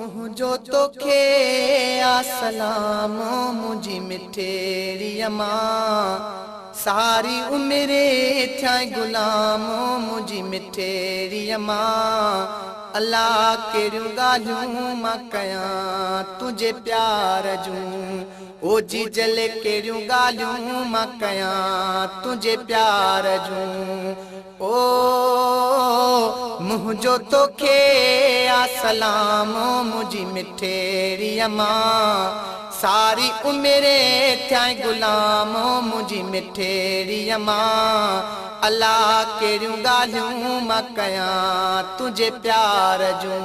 मुझो तोखे आसलाम मुझी मिठेरी अमां सारी उम्रे थियां गुलाम मुझी मिठेरी अमां अल्लाह केरियूं ॻाल्हियूं मां कयां तुझे प्यार जूं ओ जी जले केरियूं ॻाल्हियूं मां कयां तुझे प्यार जूं ओ मुझो तोखे आसलाम मुझी मिठेरी अमां सारी उम्रे थियां गुलाम मुझी मिठेरी अमां अल्लाह केरियूं ॻाल्हियूं मां कयां तुझे प्यार जूं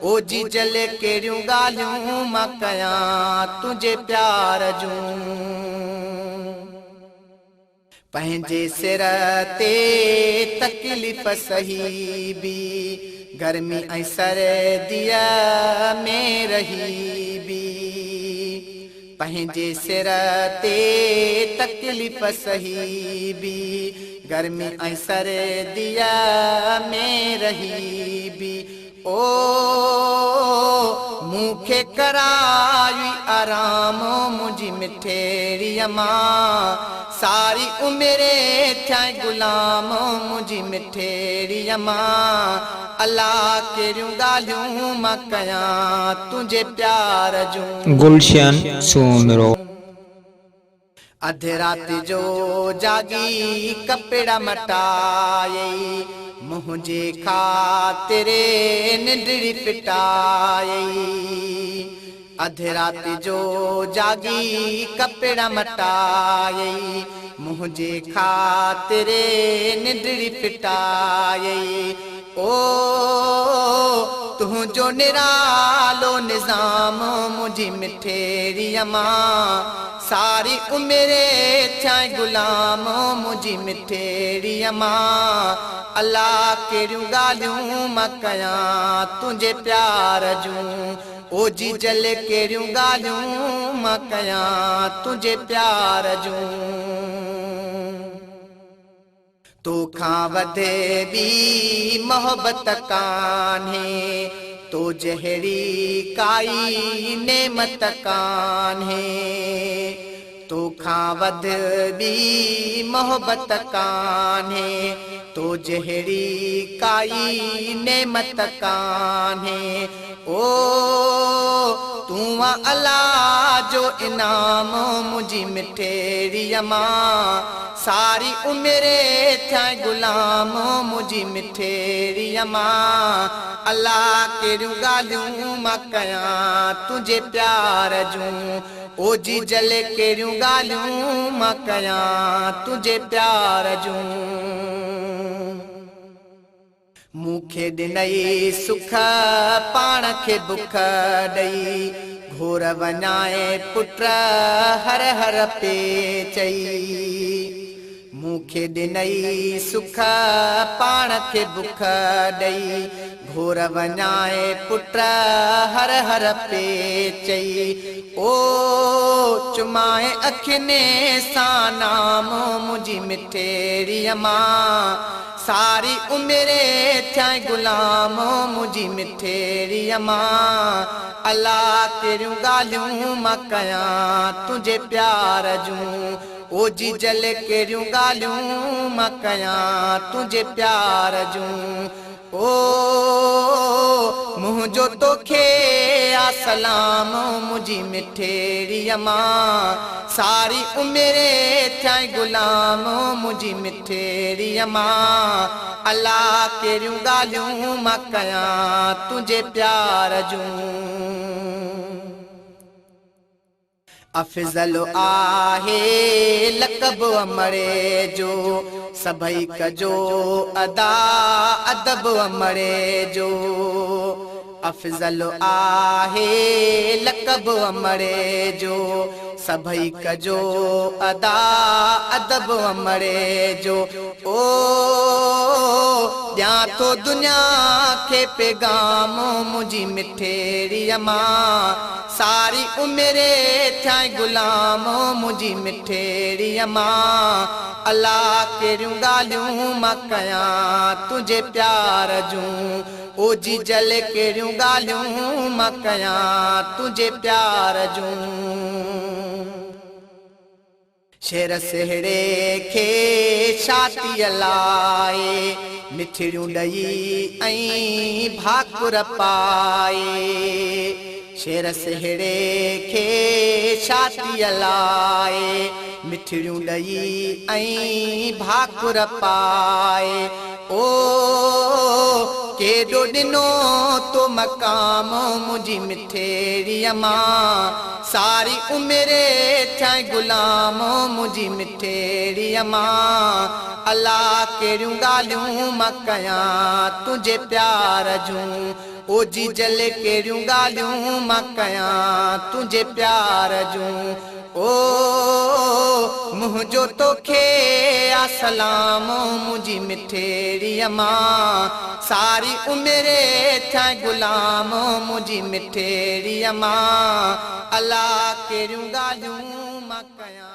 ओ जी जले केरियूं ॻाल्हियूं मां कयां तुझे प्यार जूं पंहिंजे सिर ते तकलीफ़ सही बि गर्मी ऐं सर्दीअ में रही बि पंहिंजे सिर ते तकलीफ़ सही बि गर्मी ऐं सर्दीअ में रही बि ओ मूंखे कराई आराम मुझी मिठेरी अमां सारी उम्रे थियां गुलाम मुझी मिठेरी अमां अल्लाह केरियूं ॻाल्हियूं मां कयां तुझे प्यार जूं गुलशन सोमरो अधे रात जो जागी कपड़ा मटाए मुझे खातिरे निंडड़ी पिटाए अधे रात जो जागी कपड़ा मटाए मुझे खातिरे निंडड़ी पिटाए ओ तुझो निरालो निजाम मुझी मिठेरी अमां सारी उम्रे थियां गुलाम मुझी मिठेरी अमां अल्लाह केरियूं ॻाल्हियूं मां कयां तुझे प्यार जूं ओ जी जले केरियूं ॻाल्हियूं मां कयां तुझे प्यार जूं तोखां वधे बि मोहब्बत कान्हे तो जहिड़ी काई नेमत कान्हे तोखां वध बि मोहब्बत कान्हे तो जहिड़ी काई नेमत कान्हे ओ तूं अल्लाह जो इनाम मुझी मिठेरी अमां सारी उम्रे थियां गुलाम मुझी मिठेरी अमां अल्लाह केरियूं ॻाल्हियूं मां कयां तुझे प्यार जूं ओ जी जले केरियूं ॻाल्हियूं मां कयां तुझे प्यार जूं मूंखे ॾिनई सुख पाण खे बुख ॾेई घोर वञाए पुट हर हर पे चई मूंखे ॾिनई सुख पाण खे बुख ॾेई घोर वञाए पुट हर हर पे चई ओ चुमाए अखियुनि सां नाम मुझी मिठेरी अमां सारी उम्रे थियां गुलाम मुझी मिठेरी अमां अल्लाह केरियूं ॻाल्हियूं मां कयां तुझे प्यार जूं ओ जी जले केरियूं ॻाल्हियूं मां कयां तुझे प्यार जूं ओ मुझो तोखे आसलाम मुझी मिठेरी अमां सारी उम्रे थियां गुलाम मुझी मिठेरी अमां अल्लाह केरियूं ॻाल्हियूं मां कयां तुझे प्यार जूं अफ़ज़ल आहे लक़ब अमरे जो सभई कजो अदा अदब अमरे जो अफ़ज़ल आहे लक़ब अमरे जो सभई कजो अदा अदब अमरे जो। ओ ॾियां थो दुनिया खे पैगाम मुंहिंजी मिठेरी मां, सारी उमिरि थियां गुलाम मुंहिंजी मिठेरी मां। अल्लाह कहिड़ियूं ॻाल्हियूं मां कयां तुंहिंजे प्यार जूं, ओ जी जल कहिड़ियूं ॻाल्हियूं मां कयां तुंहिंजे प्यार जूं। शेर सेहड़े खे छातीअ लाए, मिठड़ियूं ॾई ऐं भाकुर पाए। शेर सेहड़े खे छातीअ लाए, मिठड़ियूं ॾई ऐं भाकुर पाए। ओ केॾो ॾिनो तो मक़ाम मुंहिंजी मिठेरीअ मां, सारी उमिरि थियां गुलाम मुंहिंजी मिठेरीअ मां। अल्लाह कहिड़ियूं ॻाल्हियूं मां कयां तुंहिंजे प्यार जूं, ओ जी जल कहिड़ियूं ॻाल्हियूं मां कयां तुंहिंजे प्यार जूं। ओ मुंहिंजो तोखे आ सलाम मुंहिंजी मिठेरीअ मां, सारी उमिरि थियां गुलाम मुंहिंजी मिठेरीअ मां। अल्लाह कहिड़ियूं ॻाल्हियूं मां कयां।